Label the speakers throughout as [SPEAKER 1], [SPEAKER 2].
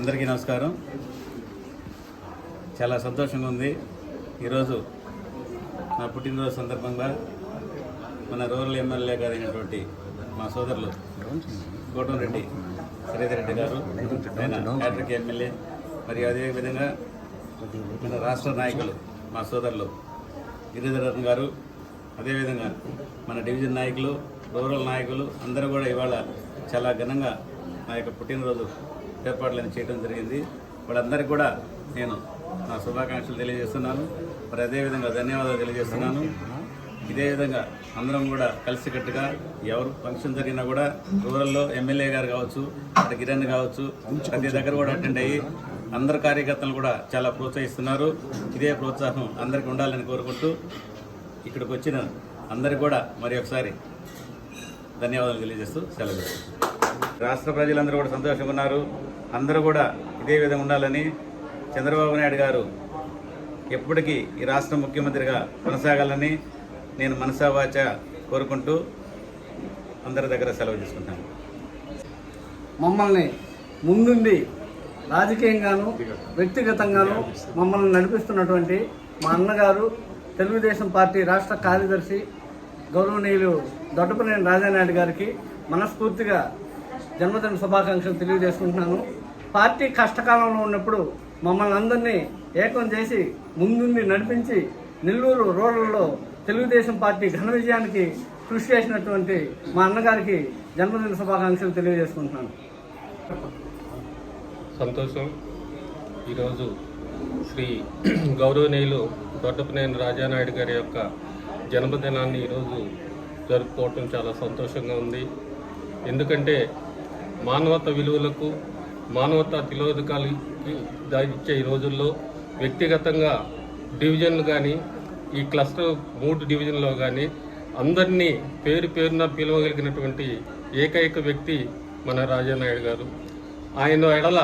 [SPEAKER 1] అందరికీ నమస్కారం. చాలా సంతోషంగా ఉంది. ఈరోజు నా పుట్టినరోజు సందర్భంగా మన రూరల్ ఎమ్మెల్యే గారు అయినటువంటి మా సోదరులు కోటంరెడ్డి శ్రీధర్ రెడ్డి గారు, ఆయన హ్యాట్రిక్ ఎమ్మెల్యే, మరియు అదేవిధంగా మన రాష్ట్ర నాయకులు మా సోదరులు గిరిధరన్ గారు, అదేవిధంగా మన డివిజన్ నాయకులు, రూరల్ నాయకులు అందరూ కూడా ఇవాళ చాలా ఘనంగా నా యొక్క పుట్టినరోజు ఏర్పాట్లను చేయడం జరిగింది. వాళ్ళందరికీ కూడా నేను నా శుభాకాంక్షలు తెలియజేస్తున్నాను. మరి అదేవిధంగా ధన్యవాదాలు తెలియజేస్తున్నాను. ఇదే విధంగా అందరం కూడా కలిసికట్టుగా ఎవరు ఫంక్షన్ జరిగినా కూడా రూరల్లో ఎమ్మెల్యే గారు కావచ్చు, అక్కడ కిరణ్ కావచ్చు, ప్రతి దగ్గర కూడా అటెండ్ అయ్యి అందరు కార్యకర్తలు కూడా చాలా ప్రోత్సహిస్తున్నారు. ఇదే ప్రోత్సాహం అందరికీ ఉండాలని కోరుకుంటూ ఇక్కడికి వచ్చిన అందరికీ కూడా మరి ఒకసారి ధన్యవాదాలు తెలియజేస్తూ సెలవు. రాష్ట్ర ప్రజలందరూ కూడా సంతోషంగా ఉన్నారు. అందరూ కూడా ఇదే విధంగా ఉండాలని, చంద్రబాబు నాయుడు గారు ఎప్పటికీ ఈ రాష్ట్ర ముఖ్యమంత్రిగా కొనసాగాలని నేను మనసావాచ కోరుకుంటూ అందరి దగ్గర సెలవు తీసుకుంటాను.
[SPEAKER 2] మమ్మల్ని ముందుండి రాజకీయంగాను వ్యక్తిగతంగాను మమ్మల్ని నడిపిస్తున్నటువంటి మా అన్నగారు, తెలుగుదేశం పార్టీ రాష్ట్ర కార్యదర్శి గౌరవనీయులు దొడ్డపనేని రాజానాయుడు గారికి మనస్ఫూర్తిగా జన్మదిన శుభాకాంక్షలు తెలియజేసుకుంటున్నాను. పార్టీ కష్టకాలంలో ఉన్నప్పుడు మమ్మల్ని అందరినీ ఏకం చేసి ముందుండి నడిపించి నెల్లూరు రూరల్లో తెలుగుదేశం పార్టీ ఘన విజయానికి కృషి చేసినటువంటి మా అన్నగారికి జన్మదిన శుభాకాంక్షలు తెలియజేసుకుంటున్నాను.
[SPEAKER 3] సంతోషం. ఈరోజు శ్రీ గౌరవనీయులు దొడ్డపనేని రాజానాయుడు గారి యొక్క జన్మదినాన్ని ఈరోజు జరుపుకోవటం చాలా సంతోషంగా ఉంది. ఎందుకంటే మానవతా విలువలకు, మానవతా తిలోదకాలకి ఇచ్చే ఈ రోజుల్లో వ్యక్తిగతంగా డివిజన్లు కానీ, ఈ క్లస్టర్ 3 డివిజన్లో కానీ అందరినీ పేరు పేరున పిలవగలిగినటువంటి ఏకైక వ్యక్తి మన రాజానాయుడు గారు. ఆయన ఎడల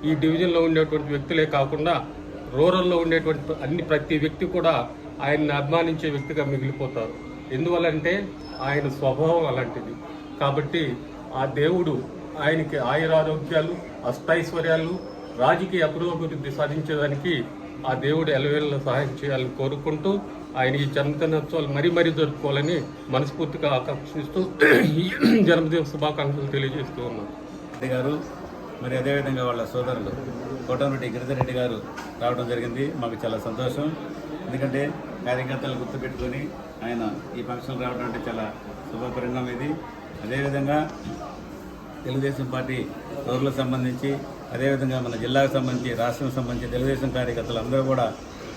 [SPEAKER 3] ఈ డివిజన్లో ఉండేటువంటి వ్యక్తులే కాకుండా రూరల్లో ఉండేటువంటి ప్రతి వ్యక్తి కూడా ఆయన్ని అభిమానించే వ్యక్తిగా మిగిలిపోతారు. ఎందువల్లంటే ఆయన స్వభావం అలాంటిది. కాబట్టి ఆ దేవుడు ఆయనకి ఆయురారోగ్యాలు, అష్టైశ్వర్యాలు, రాజకీయ అభివృద్ధి సాధించేదానికి ఆ దేవుడు ఎలవేళ్ళ సహాయం చేయాలని కోరుకుంటూ ఆయన ఈ జన్మదినోత్సవాలు మరీ జరుపుకోవాలని మనస్ఫూర్తిగా ఆకాంక్షిస్తూ జన్మదిన శుభాకాంక్షలు తెలియజేస్తూ ఉన్నాను.
[SPEAKER 1] గారు మరి అదేవిధంగా వాళ్ళ సోదరులు కోటంరెడ్డి గిరిధర్ రెడ్డి గారు రావడం జరిగింది. మాకు చాలా సంతోషం. ఎందుకంటే కార్యకర్తలు గుర్తుపెట్టుకొని ఆయన ఈ ఫంక్షన్ రావడం అంటే చాలా శుభ పరిణామం ఇది. అదేవిధంగా తెలుగుదేశం పార్టీ రూరల్కి సంబంధించి, అదేవిధంగా మన జిల్లాకు సంబంధించి, రాష్ట్రం సంబంధించి తెలుగుదేశం కార్యకర్తలు అందరూ కూడా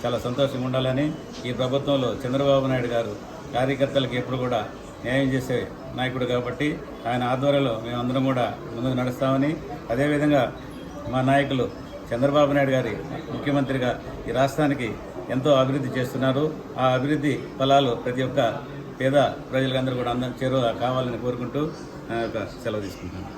[SPEAKER 1] చాలా సంతోషంగా ఉండాలని, ఈ ప్రభుత్వంలో చంద్రబాబు నాయుడు గారు కార్యకర్తలకు ఎప్పుడు కూడా న్యాయం చేసే నాయకుడు కాబట్టి ఆయన ఆధ్వర్యంలో మేమందరం కూడా ముందుకు నడుస్తామని, అదేవిధంగా మా నాయకులు చంద్రబాబు నాయుడు గారి ముఖ్యమంత్రిగా ఈ రాష్ట్రానికి ఎంతో అభివృద్ధి చేస్తున్నారు. ఆ అభివృద్ధి ఫలాలు ప్రతి ఒక్క పేద ప్రజలందరూ కూడా అందరూ చేరువ కావాలని కోరుకుంటూ సెలవు తీసుకుంటున్నాను.